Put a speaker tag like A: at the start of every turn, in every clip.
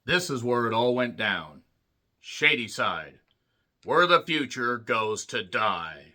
A: This is where it all went down. Shady Side, where the future goes to die.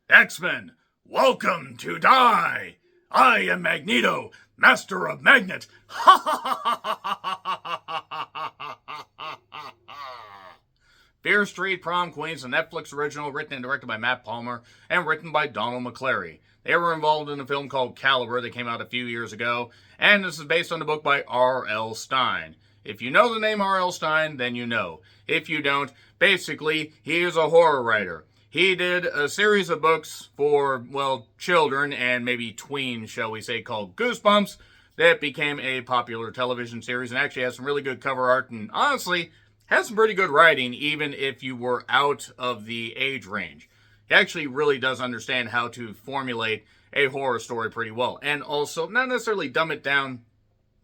A: X-Men, welcome to die! I am Magneto, master of magnet. Ha ha ha ha ha ha ha ha. Fear Street Prom Queen is a Netflix original written and directed by Matt Palmer and written by Donald McClary. They were involved in a film called Caliber that came out a few years ago, and this is based on the book by R.L. Stine. If you know the name R.L. Stine, then you know. If you don't, basically, he is a horror writer. He did a series of books for, well, children and maybe tweens, shall we say, called Goosebumps, that became a popular television series and actually has some really good cover art and, honestly, has some pretty good writing even if you were out of the age range. He actually really does understand how to formulate a horror story pretty well, and also not necessarily dumb it down,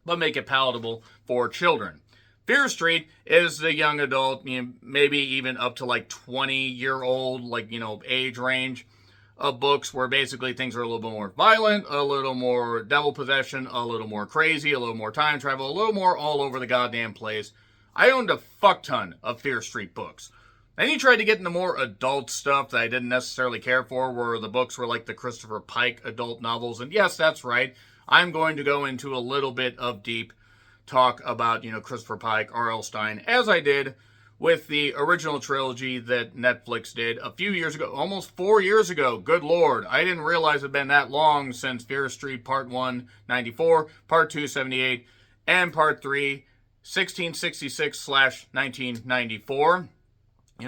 A: but make it palatable for children. Fear Street is the young adult, maybe even up to like 20-year-old, age range of books where basically things are a little bit more violent, a little more devil possession, a little more crazy, a little more time travel, a little more all over the goddamn place. I owned a fuck ton of Fear Street books. Then he tried to get into more adult stuff that I didn't necessarily care for, where the books were like the Christopher Pike adult novels. And yes, that's right. I'm going to go into a little bit of deep talk about, Christopher Pike, R.L. Stine, as I did with the original trilogy that Netflix did a few years ago, almost 4 years ago. Good Lord. I didn't realize it had been that long since Fear Street Part 1, 94, Part 2, 78, and Part 3, 1666/1994.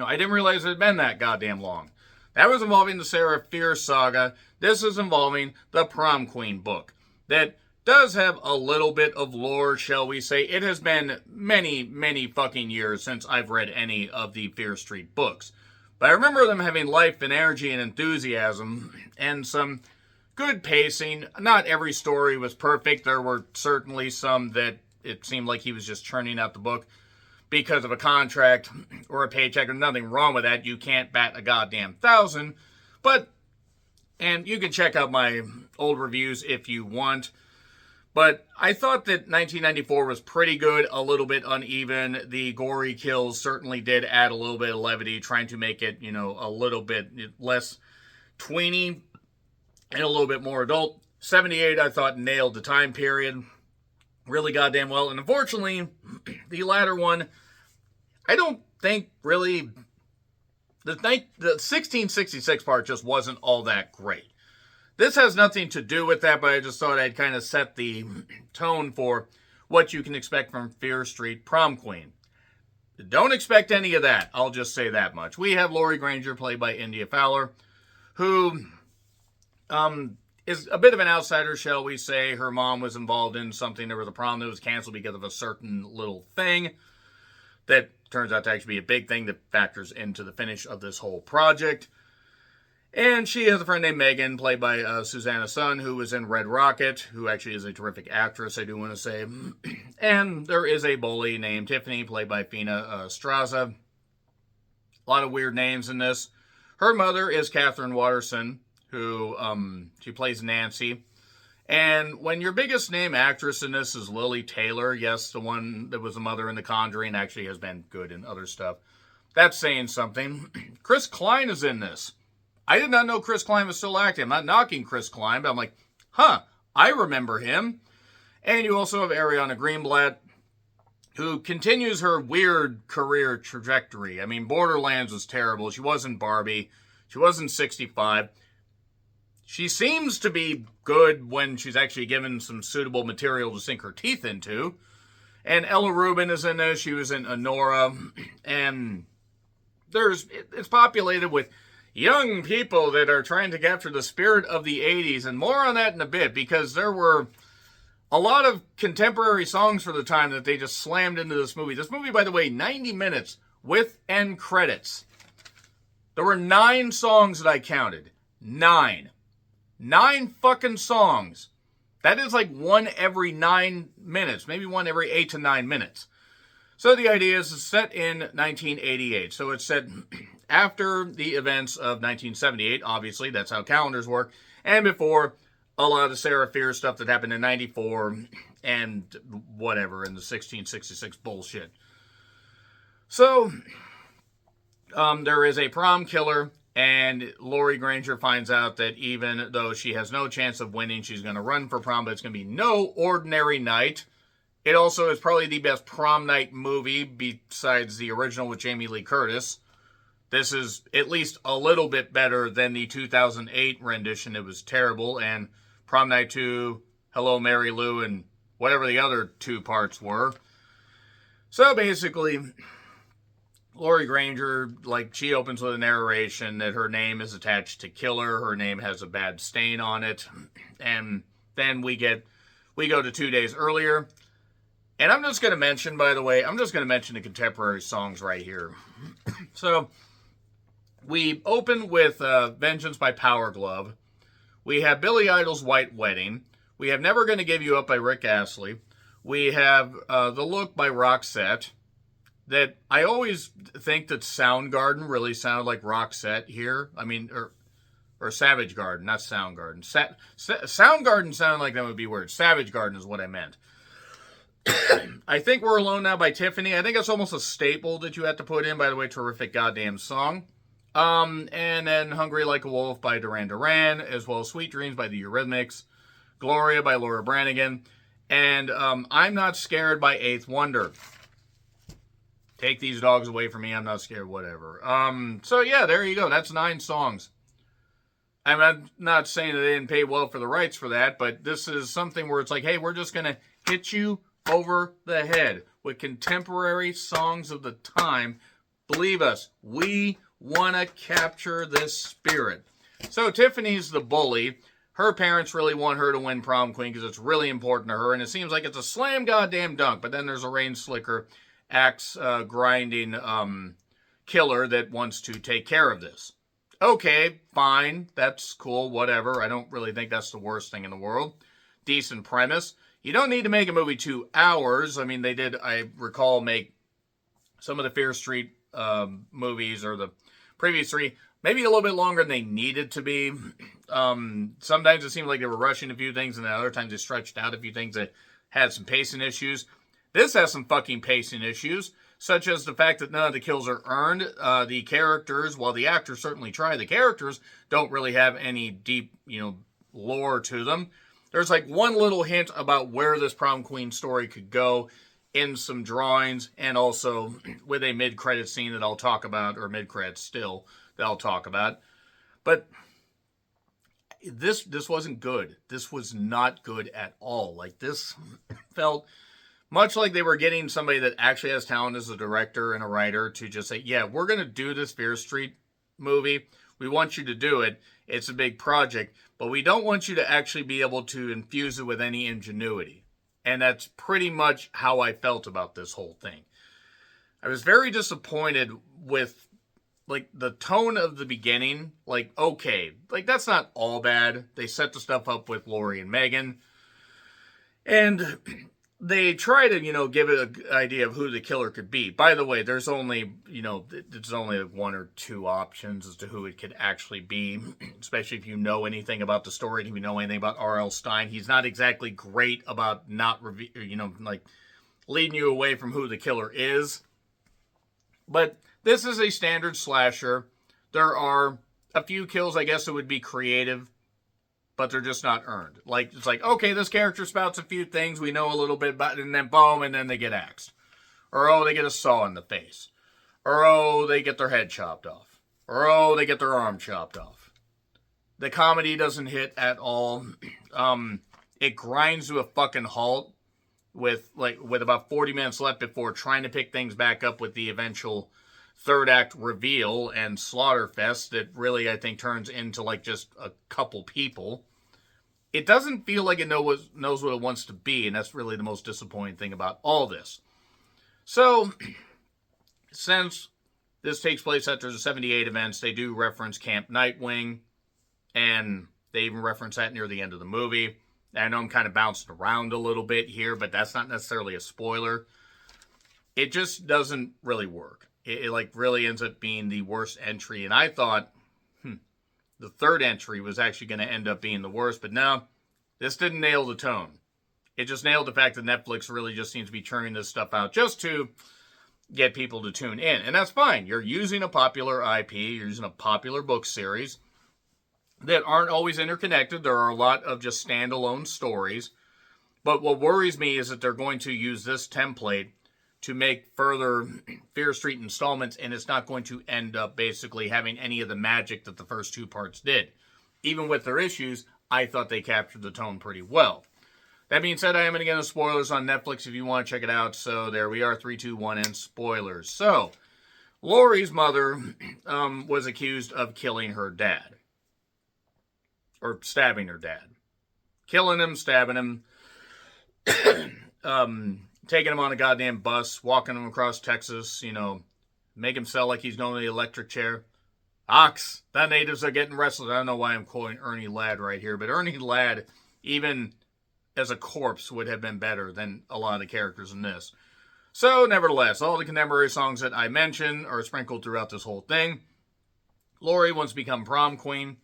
A: I didn't realize it had been that goddamn long. That was involving the Sarah Fierce saga. This is involving the Prom Queen book that does have a little bit of lore, shall we say. It has been many, many fucking years since I've read any of the Fear Street books. But I remember them having life and energy and enthusiasm and some good pacing. Not every story was perfect. There were certainly some that it seemed like he was just churning out the book because of a contract or a paycheck, or nothing wrong with that. You can't bat a goddamn thousand. And you can check out my old reviews if you want. But I thought that 1994 was pretty good, a little bit uneven. The gory kills certainly did add a little bit of levity, trying to make it, a little bit less tweeny and a little bit more adult. 78, I thought, nailed the time period really goddamn well. And unfortunately, the latter one, I don't think really, the 1666 part just wasn't all that great. This has nothing to do with that, but I just thought I'd kind of set the tone for what you can expect from Fear Street Prom Queen. Don't expect any of that, I'll just say that much. We have Lori Granger, played by India Fowler, who is a bit of an outsider, shall we say. Her mom was involved in something. There was a prom that was canceled because of a certain little thing that turns out to actually be a big thing that factors into the finish of this whole project. And she has a friend named Megan, played by Susanna Sun, who was in Red Rocket, who actually is a terrific actress, I do want to say. And there is a bully named Tiffany, played by Fina Straza. A lot of weird names in this. Her mother is Catherine Watterson, who she plays Nancy. And when your biggest name actress in this is Lily Taylor, yes, the one that was the mother in The Conjuring, actually has been good in other stuff, that's saying something. Chris Klein is in this. I did not know Chris Klein was still active. I'm not knocking Chris Klein, but I'm like, I remember him. And you also have Ariana Greenblatt, who continues her weird career trajectory. I mean, Borderlands was terrible. She wasn't Barbie. She wasn't 65. She seems to be good when she's actually given some suitable material to sink her teeth into. And Ella Rubin is in this. She was in Honora. And it's populated with young people that are trying to capture the spirit of the 80s. And more on that in a bit, because there were a lot of contemporary songs for the time that they just slammed into this movie. This movie, by the way, 90 minutes with end credits. There were 9 songs that I counted. 9 fucking songs. That is like one every 9 minutes, maybe one every 8 to 9 minutes. So the idea is it's set in 1988. So it's set after the events of 1978, obviously. That's how calendars work. And before a lot of Sarah Fierce stuff that happened in 94 and whatever, in the 1666 bullshit. So, there is a prom killer, and Lori Granger finds out that even though she has no chance of winning, she's going to run for prom, but it's going to be no ordinary night. It also is probably the best prom night movie besides the original with Jamie Lee Curtis. This is at least a little bit better than the 2008 rendition. It was terrible. And Prom Night 2, Hello, Mary Lou, and whatever the other two parts were. So basically, Lori Granger, she opens with a narration that her name is attached to killer. Her name has a bad stain on it. And then we go to 2 days earlier. And I'm just going to mention, by the way, the contemporary songs right here. So, we open with Vengeance by Power Glove. We have Billy Idol's White Wedding. We have Never Gonna Give You Up by Rick Astley. We have The Look by Roxette. That I always think that Soundgarden really sounded like Roxette here. I mean, or Savage Garden, not Soundgarden. Soundgarden sounded like that would be weird. Savage Garden is what I meant. I think We're Alone Now by Tiffany. I think it's almost a staple that you have to put in. By the way, terrific goddamn song. And then Hungry Like a Wolf by Duran Duran, as well as Sweet Dreams by the Eurythmics, Gloria by Laura Branigan, and I'm Not Scared by Eighth Wonder. Take these dogs away from me, I'm not scared, whatever. So yeah, there you go. That's 9 songs. I'm not saying that they didn't pay well for the rights for that, but this is something where it's like, hey, we're just going to hit you over the head with contemporary songs of the time. Believe us, we want to capture this spirit. So Tiffany's the bully. Her parents really want her to win prom queen because it's really important to her, and it seems like it's a slam goddamn dunk. But then there's a rain slicker, axe grinding killer that wants to take care of this. Okay, fine, that's cool, whatever. I don't really think that's the worst thing in the world. Decent premise. You don't need to make a movie 2 hours. I mean, they did, I recall, make some of the Fear Street movies, or the previous 3, maybe a little bit longer than they needed to be. Sometimes it seemed like they were rushing a few things, and then other times they stretched out a few things that had some pacing issues. This has some fucking pacing issues, such as the fact that none of the kills are earned. The characters, while the actors certainly try, the characters don't really have any deep, lore to them. There's like one little hint about where this prom queen story could go in some drawings, and also with a mid-credit scene that I'll talk about, or mid-credit still that I'll talk about. But this wasn't good. This was not good at all. Like, this felt much like they were getting somebody that actually has talent as a director and a writer to just say, yeah, we're going to do this Fear Street movie. We want you to do it. It's a big project, but we don't want you to actually be able to infuse it with any ingenuity. And that's pretty much how I felt about this whole thing. I was very disappointed with, the tone of the beginning. Okay, that's not all bad. They set the stuff up with Lori and Megan. And they try to, give it an idea of who the killer could be. By the way, there's only, there's only 1 or 2 options as to who it could actually be, especially if you know anything about the story, if you know anything about R.L. Stine. He's not exactly great about not, leading you away from who the killer is. But this is a standard slasher. There are a few kills, I guess, that would be creative, but they're just not earned. It's like, okay, this character spouts a few things, we know a little bit about it, and then boom, and then they get axed. Or, oh, they get a saw in the face. Or, oh, they get their head chopped off. Or, oh, they get their arm chopped off. The comedy doesn't hit at all. It grinds to a fucking halt with about 40 minutes left before trying to pick things back up with the eventual third act reveal and slaughterfest that really, I think, turns into just a couple people. It doesn't feel like it knows what it wants to be, and that's really the most disappointing thing about all this. So, since this takes place after the 78 events, they do reference Camp Nightwing, and they even reference that near the end of the movie. I know I'm kind of bouncing around a little bit here, but that's not necessarily a spoiler. It just doesn't really work. It really ends up being the worst entry. And I thought the third entry was actually going to end up being the worst. But no, this didn't nail the tone. it just nailed the fact that Netflix really just seems to be churning this stuff out just to get people to tune in. And that's fine. You're using a popular IP, you're using a popular book series that aren't always interconnected. There are a lot of just standalone stories. But what worries me is that they're going to use this template to make further Fear Street installments, and it's not going to end up basically having any of the magic that the first two parts did. Even with their issues, I thought they captured the tone pretty well. That being said, I am going to get into spoilers on Netflix if you want to check it out. So there we are, 3, 2, 1, and spoilers. So, Lori's mother was accused of killing her dad. Or stabbing her dad. Killing him, stabbing him. Taking him on a goddamn bus, walking him across Texas, make him sell like he's going to the electric chair. Ox, the natives are getting restless. I don't know why I'm quoting Ernie Ladd right here, but Ernie Ladd, even as a corpse, would have been better than a lot of the characters in this. So, nevertheless, all the contemporary songs that I mentioned are sprinkled throughout this whole thing. Lori wants to become prom queen.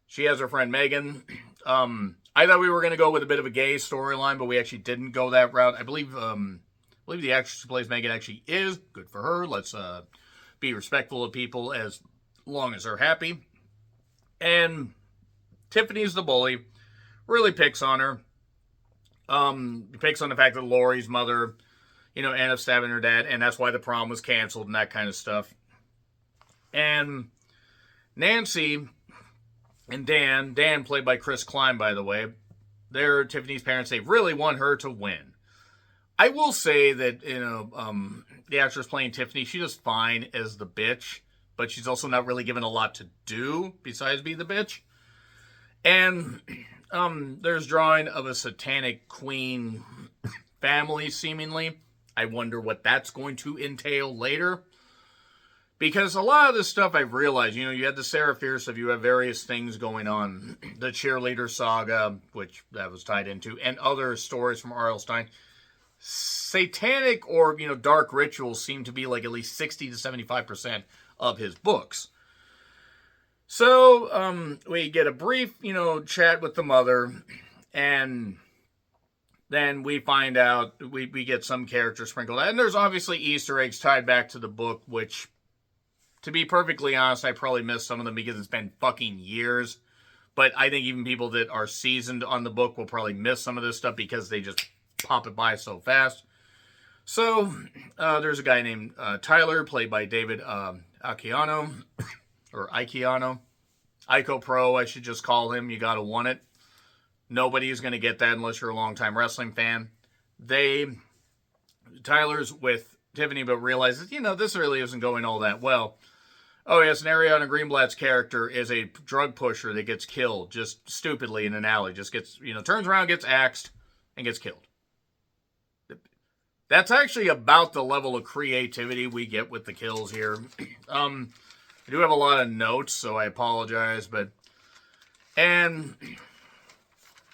A: She has her friend Megan. I thought we were going to go with a bit of a gay storyline, but we actually didn't go that route. I believe the actress who plays Megan actually is. Good for her. Let's be respectful of people as long as they're happy. And Tiffany's the bully. Really picks on her. Picks on the fact that Lori's mother, ended up stabbing her dad, and that's why the prom was canceled and that kind of stuff. And Nancy and Dan played by Chris Klein, by the way, they're Tiffany's parents. They really want her to win. I will say that, the actress playing Tiffany, she does fine as the bitch, but she's also not really given a lot to do besides be the bitch. And there's drawing of a satanic queen family, seemingly. I wonder what that's going to entail later. Because a lot of this stuff I've realized, you had the Sarah Fierce stuff, you have various things going on. The cheerleader saga, which that was tied into, and other stories from R.L. Stine. Satanic or, dark rituals seem to be like at least 60 to 75% of his books. So, we get a brief, chat with the mother, and then we find out, we get some characters sprinkled out. And there's obviously Easter eggs tied back to the book, which, to be perfectly honest, I probably missed some of them because it's been fucking years. But I think even people that are seasoned on the book will probably miss some of this stuff because they just pop it by so fast. So, there's a guy named Tyler, played by David Acciano, or Ikeano. Ico Pro, I should just call him. You gotta want it. Nobody's gonna get that unless you're a longtime wrestling fan. Tyler's with Tiffany, but realizes, this really isn't going all that well. Oh, yes, and Ariana Greenblatt's character is a drug pusher that gets killed just stupidly in an alley. Just gets, turns around, gets axed, and gets killed. That's actually about the level of creativity we get with the kills here. I do have a lot of notes, so I apologize, and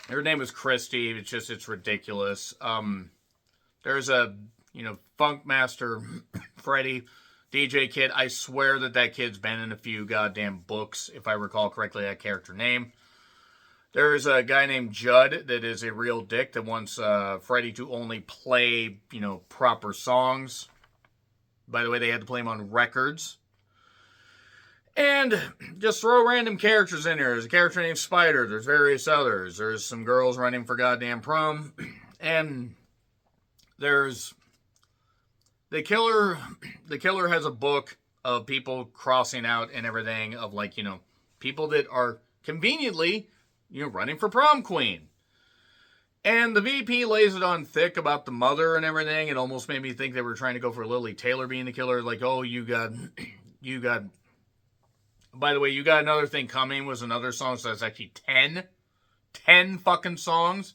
A: her name is Christy. It's ridiculous. There's a, Funk Master Freddy, DJ Kid. I swear that kid's been in a few goddamn books, if I recall correctly, that character name. There's a guy named Judd that is a real dick that wants Freddy to only play, proper songs. By the way, they had to play them on records. And just throw random characters in here. There's a character named Spider. There's various others. There's some girls running for goddamn prom. And there's the killer. The killer has a book of people crossing out and everything of people that are conveniently, running for prom queen. And the VP lays it on thick about the mother and everything. It almost made me think they were trying to go for Lily Taylor being the killer. Like, oh, you got... By the way, You Got Another Thing Coming was another song, so that's actually 10 fucking songs.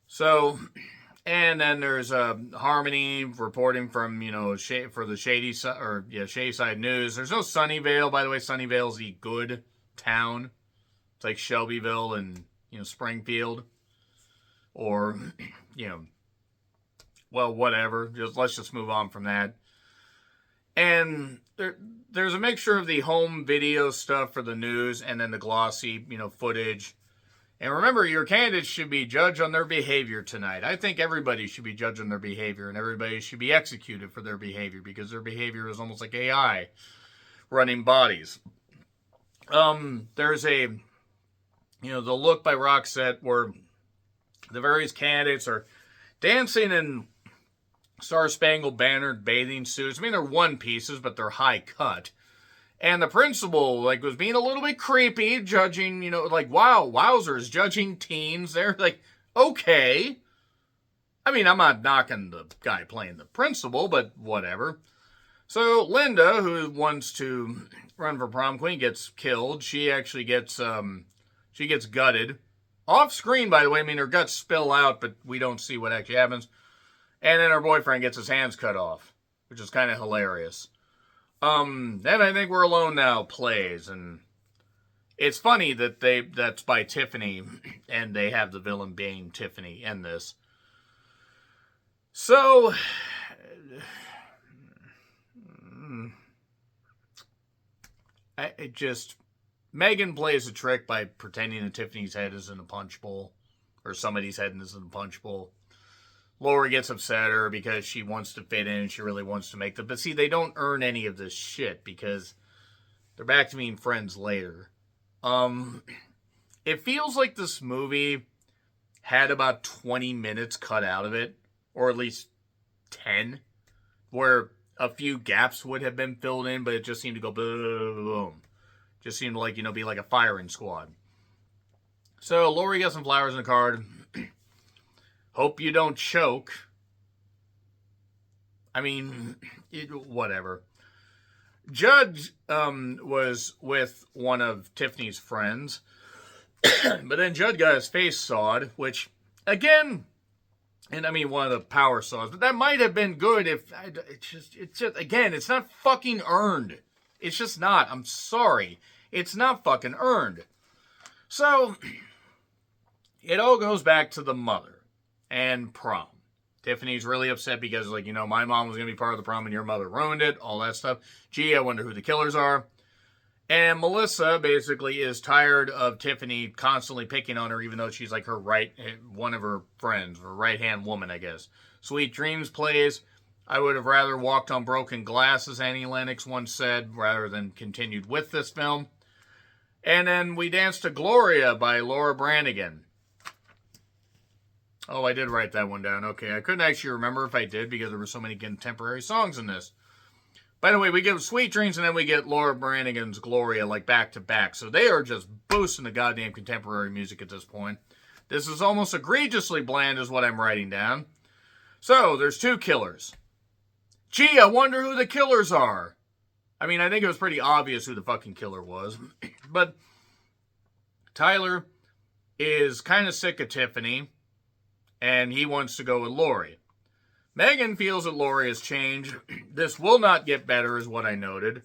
A: So, and then there's Harmony reporting from, for the Shady Side News. There's no Sunnyvale. By the way, Sunnyvale's the good town. It's like Shelbyville and, Springfield. Or, well, whatever. Let's just move on from that. And there's a mixture of the home video stuff for the news and then the glossy, footage. And remember, your candidates should be judged on their behavior tonight. I think everybody should be judged on their behavior, and everybody should be executed for their behavior, because their behavior is almost like AI running bodies. There's the look by Roxette where the various candidates are dancing in Star-Spangled Banner bathing suits. I mean, they're one pieces, but they're high cut. And the principal, was being a little bit creepy, judging, wowzers, judging teens. They're like, okay. I mean, I'm not knocking the guy playing the principal, but whatever. So Linda, who wants to run for prom queen, gets killed. She actually gets gutted. Off screen, by the way. I mean, her guts spill out, but we don't see what actually happens. And then her boyfriend gets his hands cut off, which is kind of hilarious. Then I Think We're Alone Now plays, and it's funny that that's by Tiffany, and they have the villain being Tiffany in this. So, Megan plays a trick by pretending that Tiffany's head is in a punch bowl, or somebody's head is in a punch bowl. Lori gets upset at her because she wants to fit in and she really wants to make them. But see, they don't earn any of this shit because they're back to being friends later. It feels like this movie had about 20 minutes cut out of it, or at least 10, where a few gaps would have been filled in, but it just seemed to go boom. Just seemed to be like a firing squad. So Lori got some flowers in a card. Hope you don't choke. I mean, whatever. Judd was with one of Tiffany's friends, but then Judd got his face sawed, which, again, and I mean one of the power saws, but that might have been good if, again, it's not fucking earned. It's just not. I'm sorry. It's not fucking earned. So, it all goes back to the mother and prom. Tiffany's really upset because, my mom was going to be part of the prom and your mother ruined it, all that stuff. Gee, I wonder who the killers are. And Melissa basically is tired of Tiffany constantly picking on her, even though she's like one of her friends, her right-hand woman, I guess. Sweet Dreams plays. I would have rather walked on broken glass, as Annie Lennox once said, rather than continued with this film. And then we danced to Gloria by Laura Branigan. Oh, I did write that one down. Okay, I couldn't actually remember if I did because there were so many contemporary songs in this. By the way, we get Sweet Dreams and then we get Laura Branigan's Gloria back to back. So they are just boosting the goddamn contemporary music at this point. This is almost egregiously bland is what I'm writing down. So, there's two killers. Gee, I wonder who the killers are. I mean, I think it was pretty obvious who the fucking killer was. But Tyler is kind of sick of Tiffany, and he wants to go with Lori. Megan feels that Lori has changed. This will not get better, is what I noted.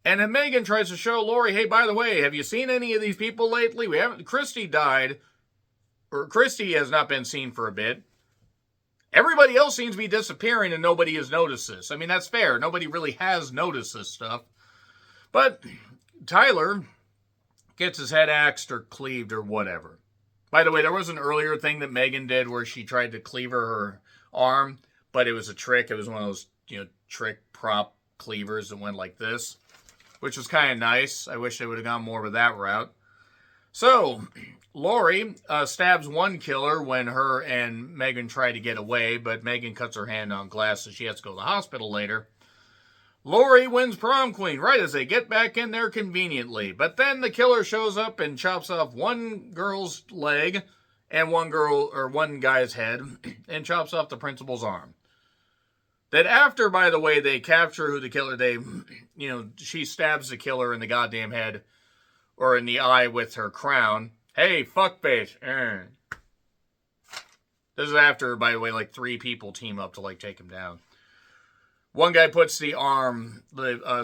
A: And then Megan tries to show Lori, hey, by the way, have you seen any of these people lately? Christy died, or Christy has not been seen for a bit. Everybody else seems to be disappearing and nobody has noticed this. I mean, that's fair. Nobody really has noticed this stuff. But Tyler gets his head axed or cleaved or whatever. By the way, there was an earlier thing that Megan did where she tried to cleaver her arm, but it was a trick. It was one of those, trick prop cleavers that went like this, which was kind of nice. I wish they would have gone more with that route. So, Lori stabs one killer when her and Megan try to get away, but Megan cuts her hand on glass, so she has to go to the hospital later. Lori wins prom queen right as they get back in there conveniently. But then the killer shows up and chops off one girl's leg and one guy's head and chops off the principal's arm. That after, by the way, they capture who the killer, she stabs the killer in the goddamn head or in the eye with her crown. Hey, fuckface. This is after, by the way, 3 people team up to take him down. One guy puts the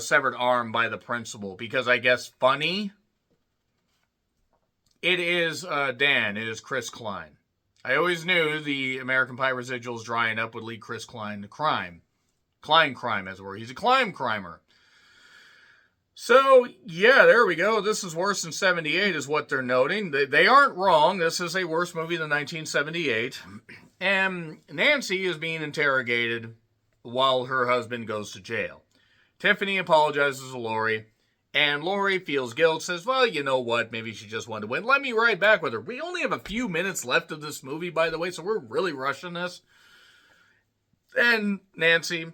A: severed arm by the principal because I guess funny. It is Dan. It is Chris Klein. I always knew the American Pie residuals drying up would lead Chris Klein to crime. Klein crime, as it were. He's a Klein crimer. So, yeah, there we go. This is worse than 78 is what they're noting. They aren't wrong. This is a worse movie than 1978. And Nancy is being interrogated while her husband goes to jail. Tiffany apologizes to Lori, and Lori feels guilt, says, well, you know what, maybe she just wanted to win. Let me ride back with her. We only have a few minutes left of this movie, by the way, so we're really rushing this. And Nancy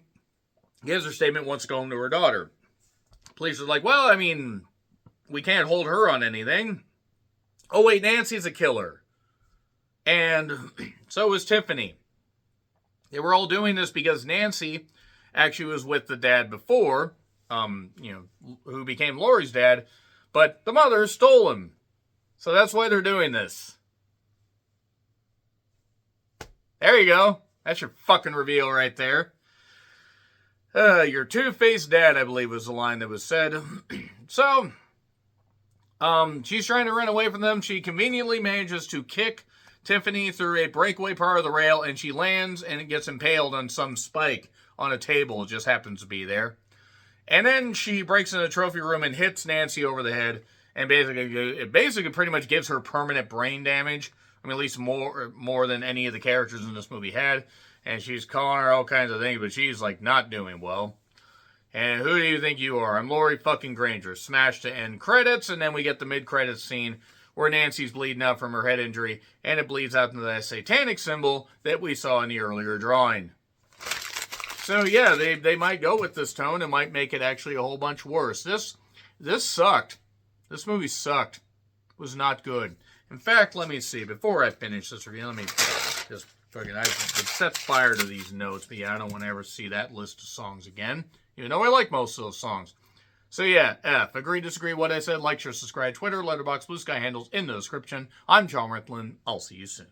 A: gives her statement, wants to go home to her daughter. Police are like, well, I mean, we can't hold her on anything. Oh, wait, Nancy's a killer. And so is Tiffany. They were all doing this because Nancy actually was with the dad before, who became Lori's dad, but the mother stole him. So that's why they're doing this. There you go. That's your fucking reveal right there. Your two-faced dad, I believe, was the line that was said. So, she's trying to run away from them. She conveniently manages to kick Tiffany through a breakaway part of the rail, and she lands and it gets impaled on some spike on a table. It just happens to be there. And then she breaks into the trophy room and hits Nancy over the head, and basically pretty much gives her permanent brain damage. I mean, at least more than any of the characters in this movie had. And she's calling her all kinds of things, but she's, like, not doing well. And who do you think you are? I'm Lori fucking Granger. Smash to end credits, and then we get the mid-credits scene where Nancy's bleeding out from her head injury, and it bleeds out into that satanic symbol that we saw in the earlier drawing. So, yeah, they might go with this tone and might make it actually a whole bunch worse. This sucked. This movie sucked. It was not good. In fact, let me see. Before I finish this review, let me just... I set fire to these notes, but yeah, I don't want to ever see that list of songs again. Even though I like most of those songs. So yeah, F. Agree, disagree, what I said. Like, share, subscribe, Twitter, Letterboxd, Blue Sky handles in the description. I'm John Ritlin. I'll see you soon.